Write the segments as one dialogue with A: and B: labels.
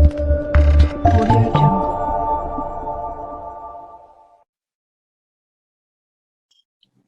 A: Audio Jungle.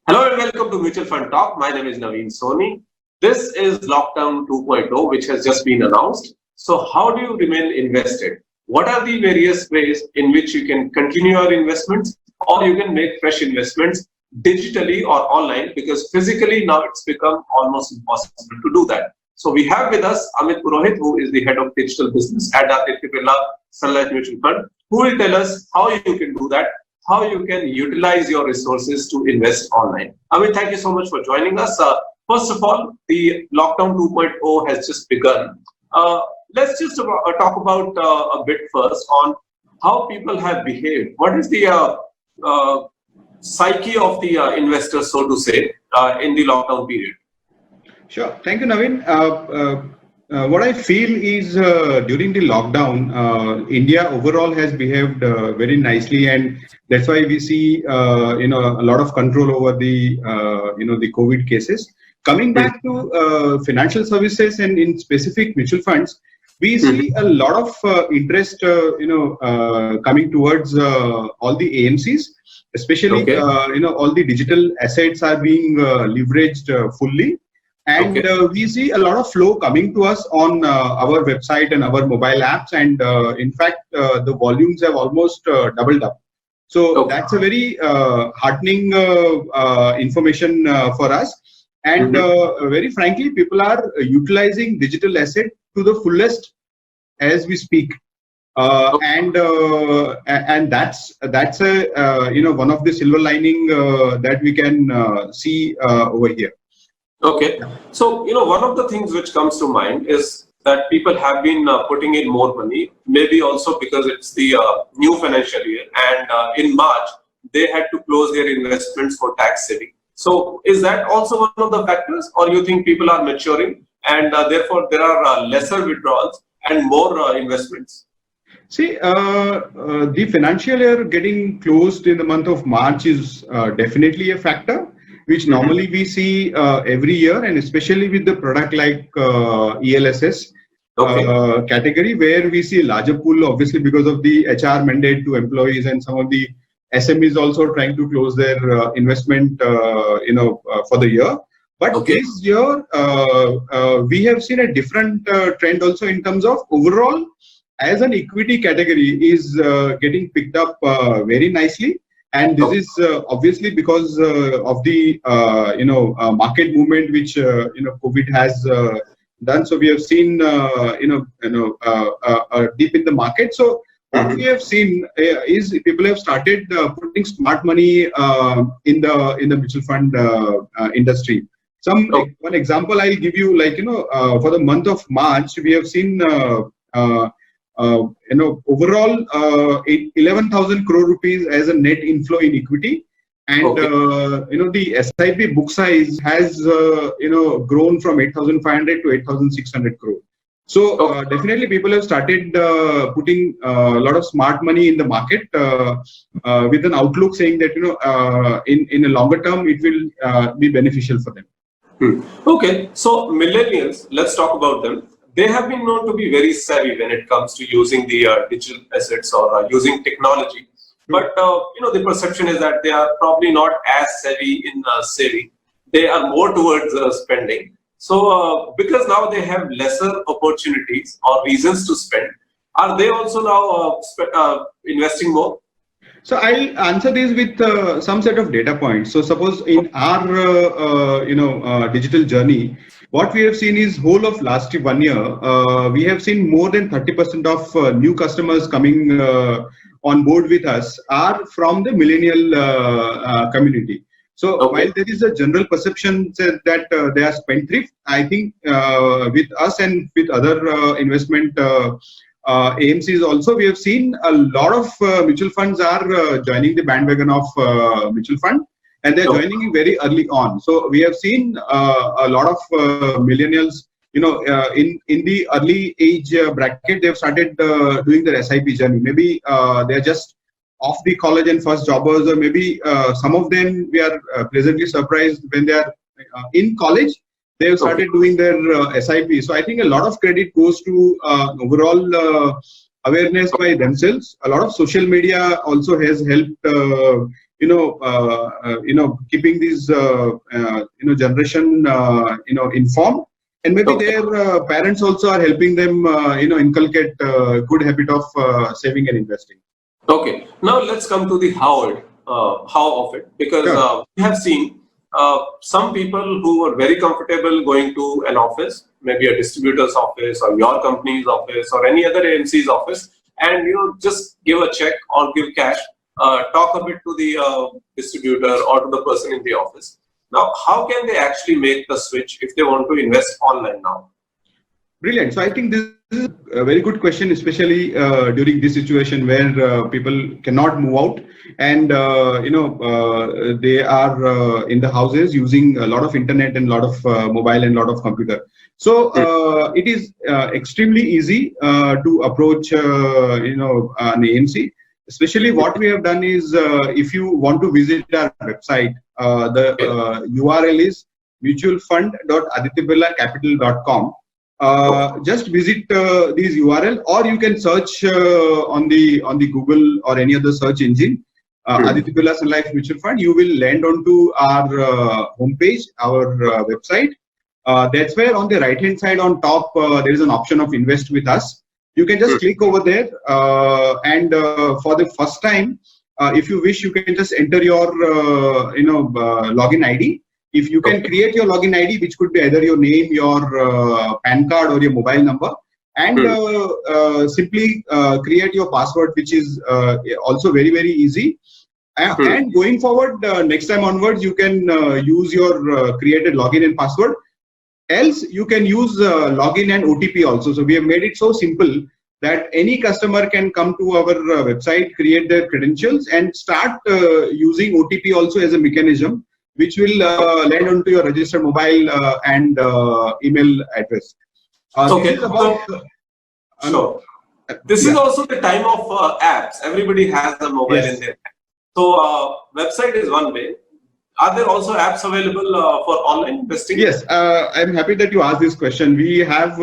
B: Hello and welcome to Mutual Fund Talk. My name is Naveen Soni. This is Lockdown 2.0, which has just been announced. So how do you remain invested? What are the various ways in which you can continue your investments, or you can make fresh investments digitally or online, because physically now it's become almost impossible to do that. So we have with us Amit Purohit, who is the head of digital business at Aditya Birla Sun Life Mutual Fund, who will tell us how you can do that, how you can utilize your resources to invest online. Amit, thank you so much for joining us. First of all, the Lockdown 2.0 has just begun. Let's just talk about a bit first on how people have behaved. What is the psyche of the investors, so to say, in the lockdown period?
C: Sure. Thank you, Naveen. What I feel is during the lockdown, India overall has behaved very nicely, and that's why we see a lot of control over the the COVID cases. Coming back to financial services and in specific mutual funds, we see a lot of interest coming towards all the AMCs, especially all the digital assets are being leveraged fully. And we see a lot of flow coming to us on our website and our mobile apps. And in fact, the volumes have almost doubled up. So that's a very heartening information for us. And very frankly, people are utilizing digital asset to the fullest as we speak. And that's a one of the silver lining that we can see over here.
B: Okay, so one of the things which comes to mind is that people have been putting in more money, maybe also because it's the new financial year, and in March they had to close their investments for tax saving. So is that also one of the factors, or you think people are maturing and therefore there are lesser withdrawals and more investments?
C: See, the financial year getting closed in the month of March is definitely a factor, which normally we see every year, and especially with the product like ELSS category, where we see a larger pool, obviously because of the HR mandate to employees, and some of the SMEs also trying to close their investment, for the year. But this year, we have seen a different trend also in terms of overall, as an equity category is getting picked up very nicely. And this is obviously because of the market movement which COVID has done. So we have seen a dip in the market. So what we have seen is people have started putting smart money in the mutual fund industry. One example I'll give you, for the month of March, we have seen overall 11,000 crore rupees as a net inflow in equity, and the SIP book size has grown from 8,500 to 8,600 crore. So definitely people have started putting a lot of smart money in the market with an outlook saying that in a longer term it will be beneficial for them.
B: Okay, so millennials, let's talk about them. They have been known to be very savvy when it comes to using the digital assets or using technology. But the perception is that they are probably not as savvy in saving. They are more towards spending. So because now they have lesser opportunities or reasons to spend, are they also now investing more?
C: So I'll answer this with some set of data points. So suppose in our digital journey, what we have seen is whole of last 1 year, we have seen more than 30% of new customers coming on board with us are from the millennial community. So while there is a general perception that they are spendthrift, I think with us and with other investment AMCs also, we have seen a lot of mutual funds are joining the bandwagon of mutual fund, and they're joining very early on. So we have seen a lot of millennials, in the early age bracket, they've started doing their SIP journey. Maybe they're just off the college and first jobbers, or maybe some of them we are pleasantly surprised when they are in college, they have started doing their SIP. So I think a lot of credit goes to overall awareness by themselves. A lot of social media also has helped, keeping these, generation, informed. And maybe their parents also are helping them, inculcate good habit of saving and investing.
B: Okay. Now let's come to the how of it, because we have seen some people who were very comfortable going to an office, maybe a distributor's office or your company's office or any other AMC's office, and just give a check or give cash, talk a bit to the distributor or to the person in the office. Now, how can they actually make the switch if they want to invest online now?
C: Brilliant. So I think this is a very good question, especially during this situation where people cannot move out and they are in the houses using a lot of internet and a lot of mobile and a lot of computer. So it is extremely easy to approach an AMC. Especially what we have done is if you want to visit our website, the URL is mutualfund.adityabirdlacapital.com. Just visit these URL, or you can search on the Google or any other search engine, Aditya Birla Sun Life Mutual Fund. You will land onto our homepage, our website. That's where on the right hand side on top there is an option of invest with us. You can just click over there, and for the first time, if you wish, you can just enter your login ID. If you can create your login ID, which could be either your name, your PAN card, or your mobile number, and simply create your password, which is also very, very easy. And going forward, next time onwards, you can use your created login and password. Else, you can use login and OTP also. So we have made it so simple that any customer can come to our website, create their credentials, and start using OTP also as a mechanism, which will land onto your registered mobile and email address.
B: Okay. This is also the time of apps. Everybody has a mobile in their hand. So website is one way. Are there also apps available for online investing?
C: Yes, I'm happy that you asked this question. We have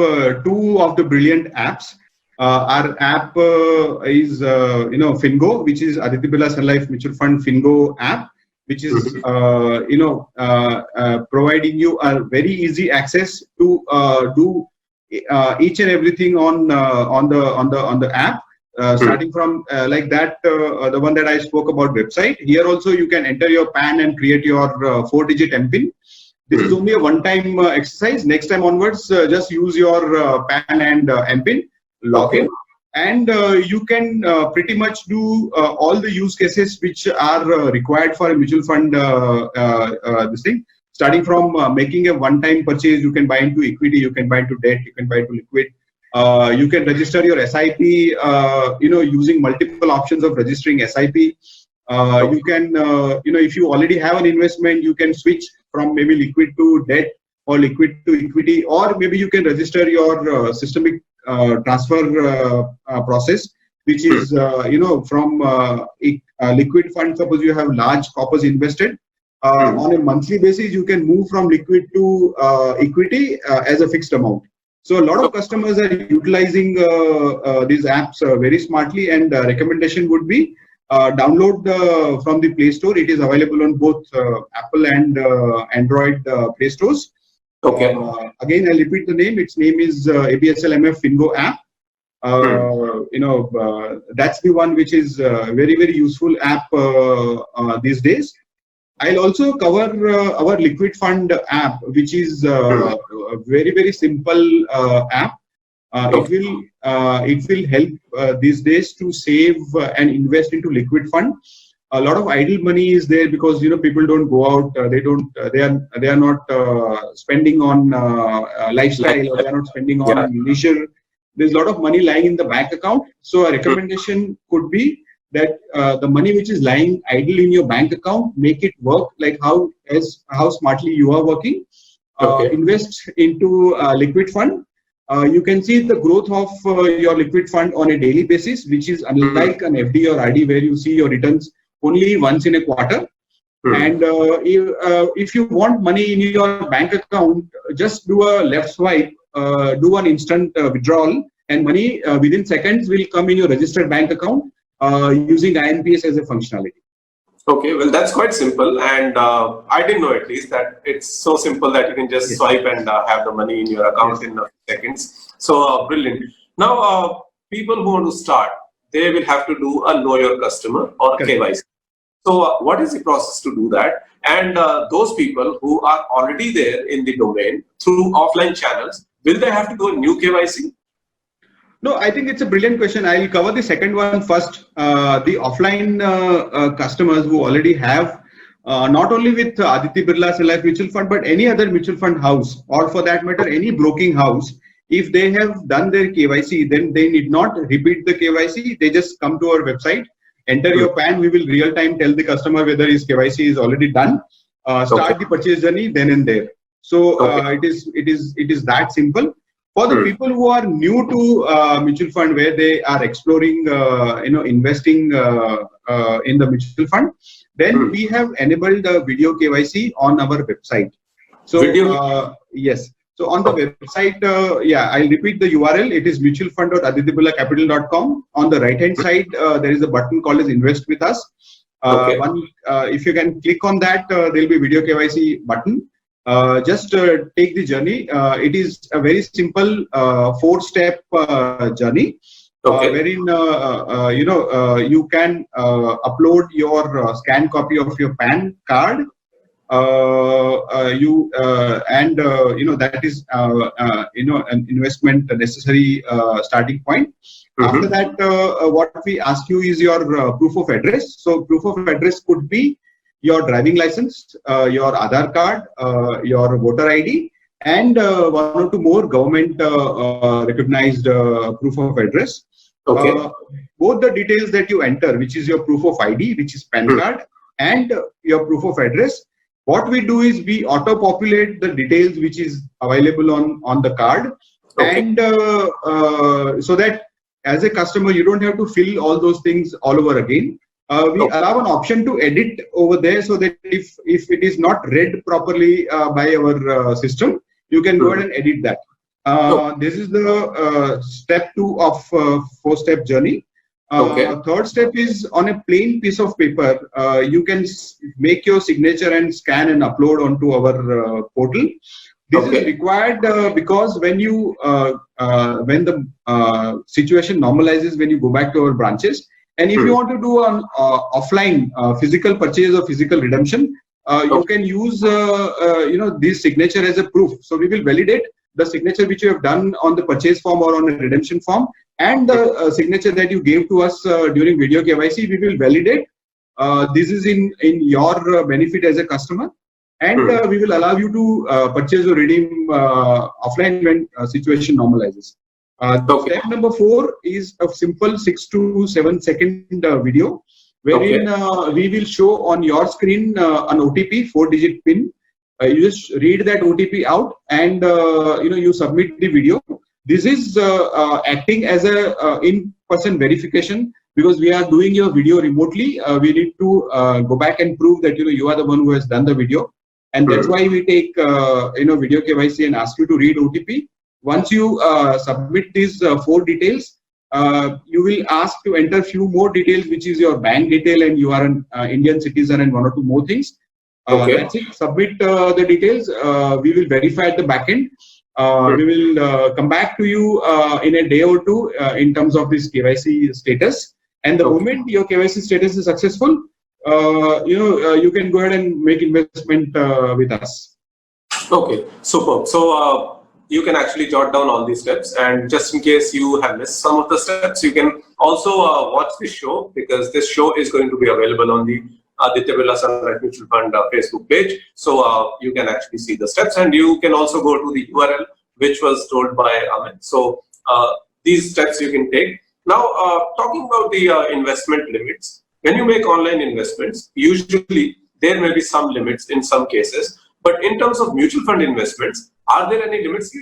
C: two of the brilliant apps. Our app is Fingo, which is Aditya Birla Sun Life Mutual Fund Fingo app, which is providing you a very easy access to do each and everything on the app. Starting from like that, the one that I spoke about website. Here also you can enter your PAN and create your 4-digit MPIN. This is only a one-time exercise. Next time onwards, just use your PAN and MPIN, login, and you can pretty much do all the use cases which are required for a mutual fund. This thing, starting from making a one-time purchase, you can buy into equity, you can buy into debt, you can buy into liquid. You can register your SIP, using multiple options of registering SIP. You can, if you already have an investment, you can switch from maybe liquid to debt or liquid to equity, or maybe you can register your systemic transfer process, which is, from liquid fund. Suppose you have large corpus invested. On a monthly basis, you can move from liquid to equity as a fixed amount. So a lot of customers are utilizing these apps very smartly, and recommendation would be download from the Play Store. It is available on both Apple and Android Play Stores. Okay. Again, I'll repeat the name. Its name is ABSLMF Fingo app. That's the one which is very, very useful app these days. I'll also cover our liquid fund app, which is a very, very simple app. It will help these days to save and invest into liquid fund. A lot of idle money is there because people don't go out. They are not spending on lifestyle, or they are not spending on leisure. There's a lot of money lying in the bank account. So a recommendation could be that the money which is lying idle in your bank account, make it work like how smartly you are working. Invest into liquid fund. You can see the growth of your liquid fund on a daily basis, which is unlike an FD or RD where you see your returns only once in a quarter. And if you want money in your bank account, just do a left swipe, do an instant withdrawal, and money within seconds will come in your registered bank account using INPS as a functionality.
B: Okay, well, that's quite simple, and I didn't know at least that it's so simple that you can just
C: Yes.
B: swipe and have the money in your account
C: Yes.
B: in seconds. So brilliant. Now, people who want to start, they will have to do a know your customer or
C: Correct.
B: KYC. So, what is the process to do that? And those people who are already there in the domain through offline channels, will they have to do a new KYC?
C: No, I think it's a brilliant question. I'll cover the second one first. The offline customers who already have, not only with Aditya Birla Sun Life Mutual Fund, but any other mutual fund house, or for that matter, any broking house, if they have done their KYC, then they need not repeat the KYC. They just come to our website, enter your PAN. We will real time tell the customer whether his KYC is already done. Start the purchase journey then and there. So it is that simple. For the people who are new to mutual fund, where they are exploring, investing in the mutual fund, then we have enabled the video KYC on our website. So yes. So on the website, I'll repeat the URL. It is mutualfund.adityabillacapital.com. On the right hand side, there is a button called as Invest with Us. If you can click on that, there will be video KYC button. Just take the journey. It is a very simple 4-step journey, wherein you can upload your scanned copy of your PAN card. That is an investment necessary starting point. After that, what we ask you is your proof of address. So proof of address could be your driving license, your Aadhaar card, your voter ID, and one or two more government recognized proof of address. Both the details that you enter, which is your proof of ID, which is PAN card, and your proof of address, what we do is we auto-populate the details which is available on the card, and so that as a customer you don't have to fill all those things all over again. We allow an option to edit over there, so that if it is not read properly by our system, you can go ahead and edit that. This is the step 2 of 4-step journey. Third step is on a plain piece of paper. You can make your signature and scan and upload onto our portal. This is required because when the situation normalizes, when you go back to our branches, and if you want to do an offline physical purchase or physical redemption, you can use this signature as a proof. So we will validate the signature which you have done on the purchase form or on a redemption form, and the signature that you gave to us during video KYC. We will validate this is in your benefit as a customer, and we will allow you to purchase or redeem offline when situation normalizes. Step number 4 is a simple 6 to 7 second video, wherein we will show on your screen an OTP, 4-digit PIN. You just read that OTP out, and you submit the video. This is acting as a in-person verification, because we are doing your video remotely. We need to go back and prove that you are the one who has done the video, and that's why we take video KYC and ask you to read OTP. Once you submit these 4 details, you will ask to enter few more details, which is your bank detail, and you are an Indian citizen, and 1 or 2 more things. That's it. Submit the details. We will verify at the back end. We will come back to you in a day or 2 in terms of this KYC status. And the moment your KYC status is successful, you can go ahead and make investment with us. Okay, superb. So you can actually jot down all these steps, and just in case you have missed some of the steps, you can also watch this show, because this show is going to be available on the Aditya Birla Sun Life Mutual Fund Facebook page. So you can actually see the steps, and you can also go to the URL which was told by Amit. So these steps you can take. Now, talking about the investment limits, when you make online investments, usually there may be some limits in some cases, but in terms of mutual fund investments, are there any limits?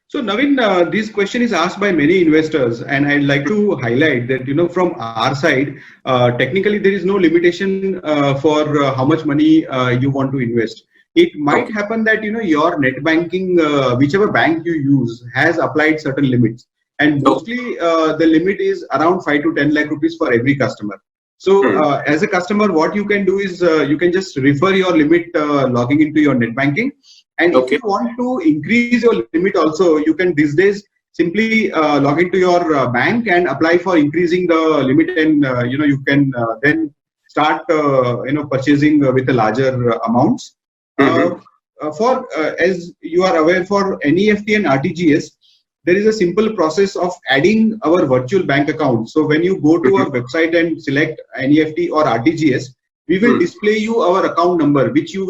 C: So Naveen, this question is asked by many investors, and I'd like to highlight that from our side, technically there is no limitation for how much money you want to invest. It might happen that your net banking, whichever bank you use, has applied certain limits. and mostly the limit is around 5 to 10 lakh rupees for every customer. So as a customer, what you can do is you can just refer your limit logging into your net banking. And if you want to increase your limit also, you can these days simply log into your bank and apply for increasing the limit, and you can then start purchasing with a larger amounts. As you are aware, for NEFT and RTGS, there is a simple process of adding our virtual bank account. So when you go to our website and select NEFT or RTGS, we will display you our account number, which you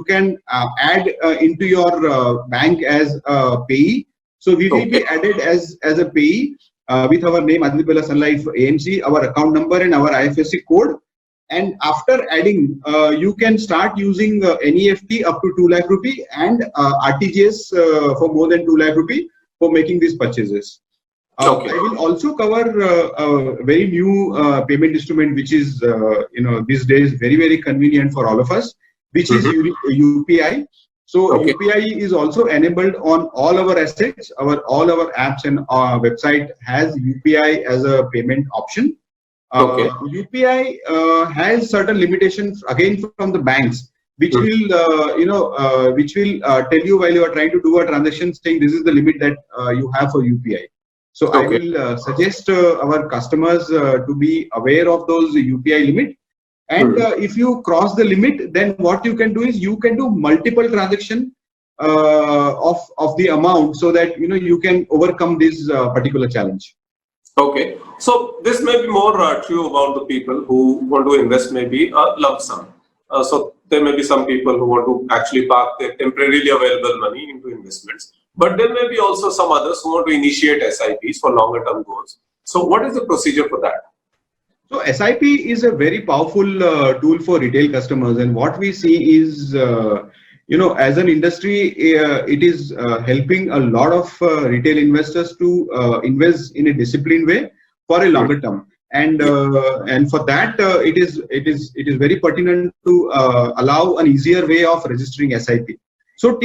C: can add into your bank as a payee. So we will be added as a payee with our name, Aditya Birla Sun Life AMC, our account number and our IFSC code. And after adding, you can start using NEFT up to 2 lakh rupee and RTGS for more than 2 lakh rupee for making these purchases. I will also cover a very new payment instrument, which is these days very, very convenient for all of us, which is UPI. So UPI is also enabled on all our assets. All our apps and website has UPI as a payment option. UPI has certain limitations again from the banks, which will tell you while you are trying to do a transaction, saying this is the limit that you have for UPI. So I will suggest our customers to be aware of those UPI limit. And if you cross the limit, then what you can do is you can do multiple transaction of the amount, so that you can overcome this particular challenge.
B: Okay, so this may be more true about the people who want to invest maybe a lump sum. So there may be some people who want to actually park their temporarily available money into investments, but there may be also some others who want to initiate SIPs for longer term goals. So what is the procedure for that?
C: So SIP is a very powerful tool for retail customers, and what we see is as an industry, it is helping a lot of retail investors to invest in a disciplined way for a longer term. And for that, it is very pertinent to allow an easier way of registering SIP. So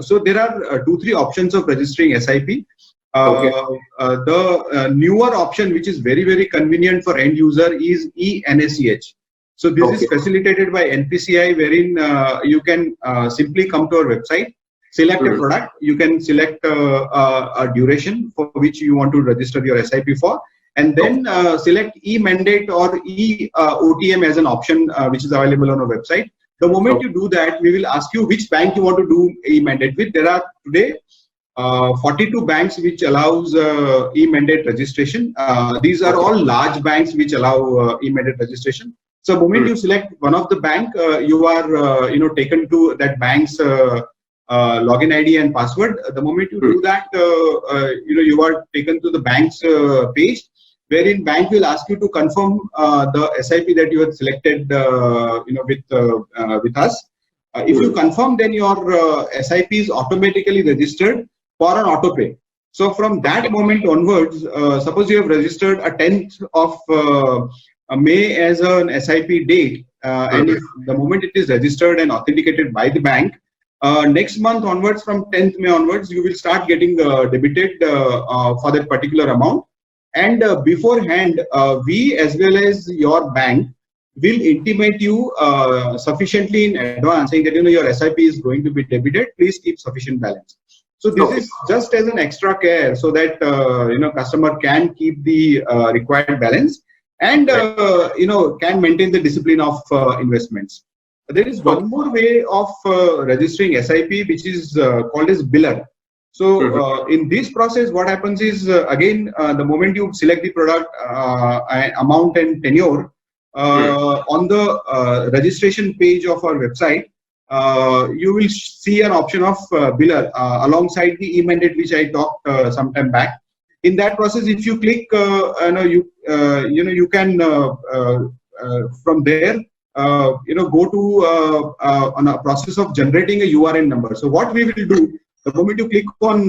C: so there are 2-3 options of registering SIP. The newer option, which is very, very convenient for end user, is eNACH. So this is facilitated by NPCI, wherein you can simply come to our website, select a product, you can select a duration for which you want to register your SIP for, and then select e-mandate or e-OTM as an option which is available on our website. The moment you do that, we will ask you which bank you want to do e-mandate with. There are today 42 banks which allows e-mandate registration. These are all large banks which allow e-mandate registration. So the moment you select one of the bank, you are taken to that bank's login ID and password. The moment you do that, you are taken to the bank's page, wherein bank will ask you to confirm the SIP that you have selected with us. If you confirm, then your SIP is automatically registered for an auto pay. So from that moment onwards, suppose you have registered a 10th of May as an SIP date, and if the moment it is registered and authenticated by the bank, next month onwards, from 10th May onwards, you will start getting debited for that particular amount. And beforehand, we as well as your bank will intimate you sufficiently in advance, saying that your SIP is going to be debited. Please keep sufficient balance. So this is just as an extra care, so that customer can keep the required balance and can maintain the discipline of investments. There is one more way of registering SIP, which is called as biller. So in this process, what happens is again, the moment you select the product, amount and tenure, on the registration page of our website, you will see an option of biller alongside the e-mandate, which I talked some time back. In that process, if you click, you can from there go to on a process of generating a URN number. So what we will do, the moment you click on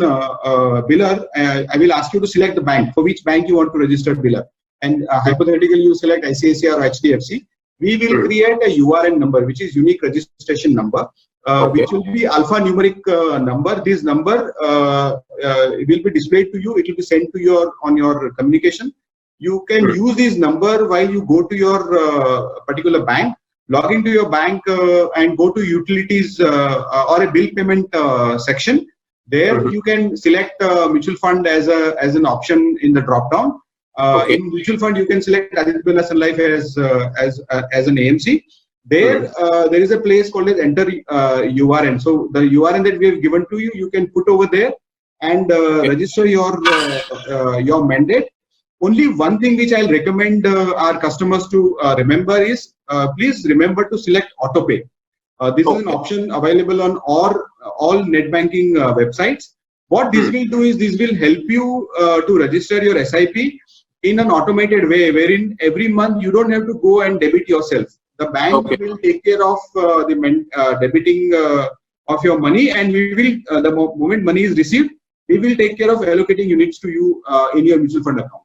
C: biller, I will ask you to select the bank, for which bank you want to register biller, and hypothetically you select ICICI or HDFC. We will create a URN number, which is unique registration number, which will be alphanumeric number. This number it will be displayed to you. It will be sent to on your communication. You can use this number while you go to your particular bank, log into your bank and go to utilities or a bill payment section. There you can select mutual fund as an option in the drop down. In mutual fund, you can select Aditya Birla Sun Life as an AMC. There is a place called as enter URN. So the URN that we have given to you, you can put over there and register your mandate. Only one thing which I'll recommend our customers to remember is please remember to select auto pay. This is an option available on all net banking websites. What this will do is this will help you to register your SIP in an automated way, wherein every month you don't have to go and debit yourself. The bank will take care of the debiting of your money, and we will the moment money is received, we will take care of allocating units to you in your mutual fund account.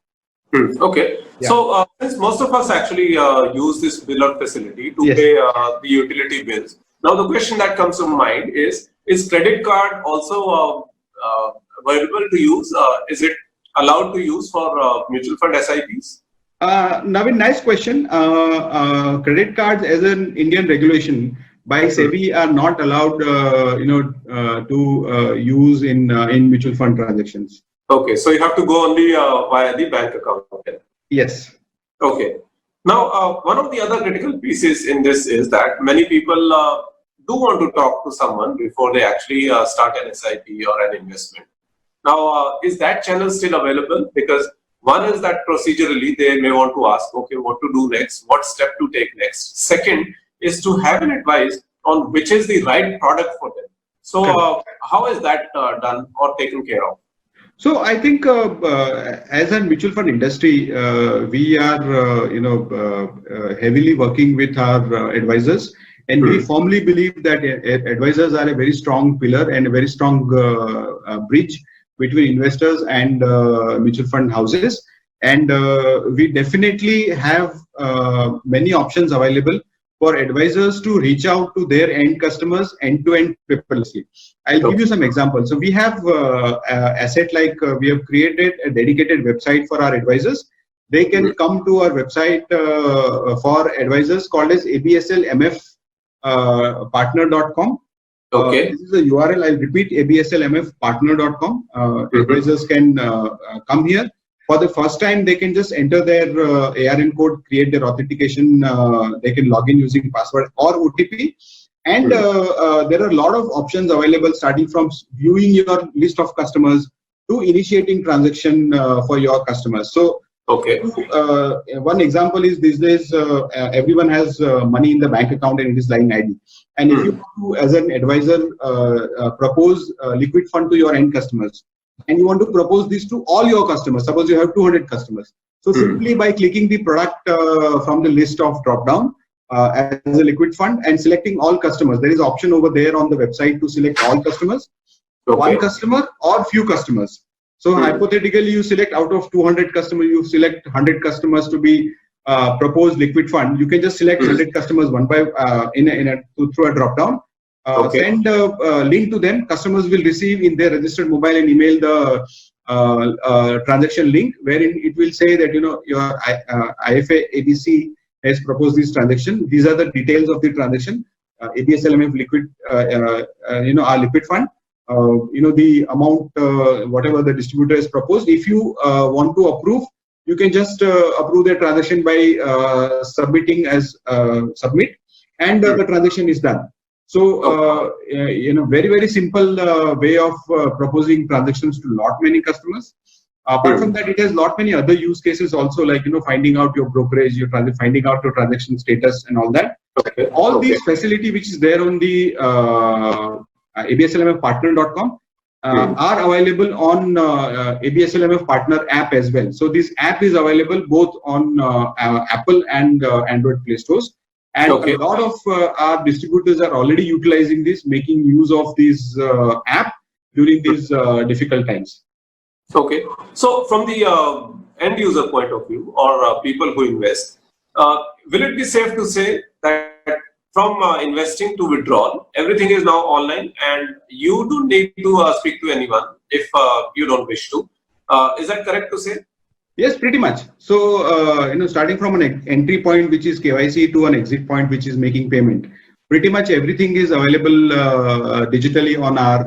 B: Okay. Yeah. So since most of us actually use this biller facility to pay the utility bills, now the question that comes to mind is credit card also available to use? Is it allowed to use for mutual fund SIPs?
C: Navin, nice question. Credit cards as an Indian regulation by SEBI are not allowed, to use in mutual fund transactions.
B: Okay, so you have to go only via the bank account.
C: Yes.
B: Okay. Now, one of the other critical pieces in this is that many people do want to talk to someone before they actually start an SIP or an investment. Now, is that channel still available? Because one is that procedurally they may want to ask, okay, what to do next, what step to take next. Second is to have an advice on which is the right product for them. So, how is that done or taken care of?
C: So I think as a mutual fund industry, we are heavily working with our advisors, and we firmly believe that advisors are a very strong pillar and a very strong bridge between investors and mutual fund houses. And we definitely have many options available for advisors to reach out to their end customers end-to-end paperlessly. I'll give you some examples. So we have asset like we have created a dedicated website for our advisors. They can come to our website for advisors called as abslmfpartner.com. This is a URL. I'll repeat, abslmfpartner.com. Advisors can come here. For the first time, they can just enter their ARN code, create their authentication. They can log in using password or OTP. And there are a lot of options available, starting from viewing your list of customers to initiating transaction for your customers. So, one example is these days, everyone has money in the bank account and it is line ID. And if you want to, as an advisor, propose liquid fund to your end customers, and you want to propose this to all your customers, suppose you have 200 customers. So simply by clicking the product from the list of drop down as a liquid fund and selecting all customers, there is option over there on the website to select all customers, one customer or few customers. So hypothetically, you select out of 200 customers, you select 100 customers to be proposed liquid fund. You can just select 100 customers one by through a drop down. Send a link to them. Customers will receive in their registered mobile and email the transaction link, wherein it will say that your IFA ABC has proposed this transaction. These are the details of the transaction. ABSLMF liquid, our liquid fund. The amount, whatever the distributor has proposed. If you want to approve, you can just approve the transaction by submitting as submit, and the transaction is done. So, very, very simple way of proposing transactions to lot many customers. Apart from that, it has lot many other use cases also, like, finding out your brokerage, finding out your transaction status and all that. All these facility which is there on the abslmfpartner.com are available on ABSLMF Partner app as well. So this app is available both on Apple and Android Play stores. And a lot of our distributors are already utilizing this, making use of this app during these difficult times.
B: Okay. So from the end user point of view, or people who invest, will it be safe to say that from investing to withdrawal, everything is now online, and you don't need to speak to anyone if you don't wish to. Is that correct to say?
C: Yes, pretty much. So, starting from an entry point, which is KYC, to an exit point, which is making payment, pretty much everything is available digitally on our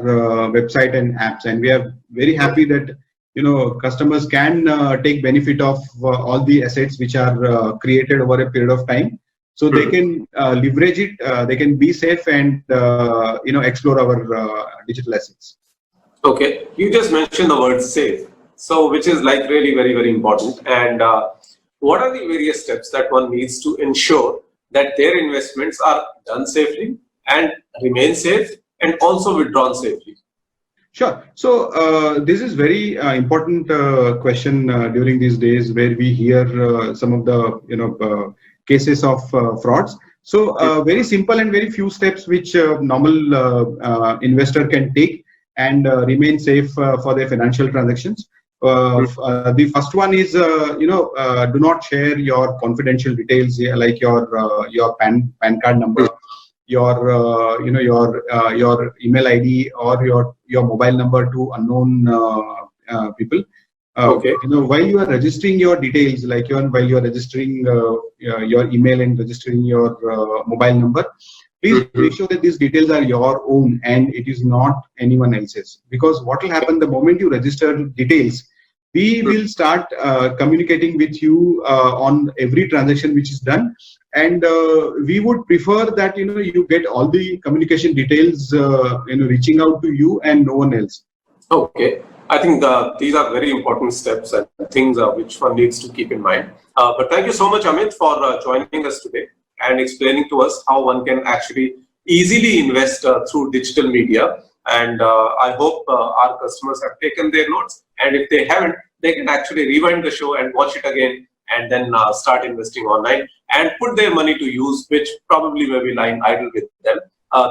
C: website and apps. And we are very happy that, customers can take benefit of all the assets which are created over a period of time. So they can leverage it, they can be safe and, explore our digital assets.
B: Okay, you just mentioned the word safe. So, which is like really very, very important. And what are the various steps that one needs to ensure that their investments are done safely and remain safe and also withdrawn safely?
C: Sure. So this is very important question during these days, where we hear some of the cases of frauds. So very simple and very few steps which normal investor can take and remain safe for their financial transactions. The first one is, do not share your confidential details, like your PAN card number, your email ID, or your mobile number to unknown people.
B: Okay.
C: While you are registering your details, like while you are registering your email and registering your mobile number, please make sure that these details are your own and it is not anyone else's. Because what will happen the moment you register details, we will start communicating with you on every transaction which is done, and we would prefer that you get all the communication details reaching out to you and no one else.
B: Okay, I think these are very important steps and things which one needs to keep in mind. But thank you so much, Amit, for joining us today and explaining to us how one can actually easily invest through digital media. And I hope our customers have taken their notes. And if they haven't, they can actually rewind the show and watch it again and then start investing online and put their money to use, which probably may be lying idle with them.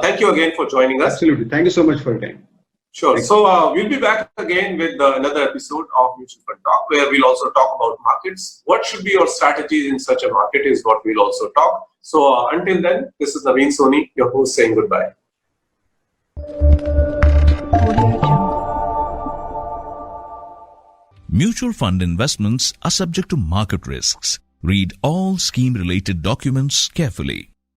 B: Thank you again for joining us.
C: Absolutely. Thank you so much for your time.
B: Sure. So we'll be back again with another episode of Mutual Fund Talk, where we'll also talk about markets. What should be your strategies in such a market is what we'll also talk. So until then, this is Naveen Soni, your host, saying goodbye.
A: Mutual fund investments are subject to market risks. Read all scheme-related documents carefully.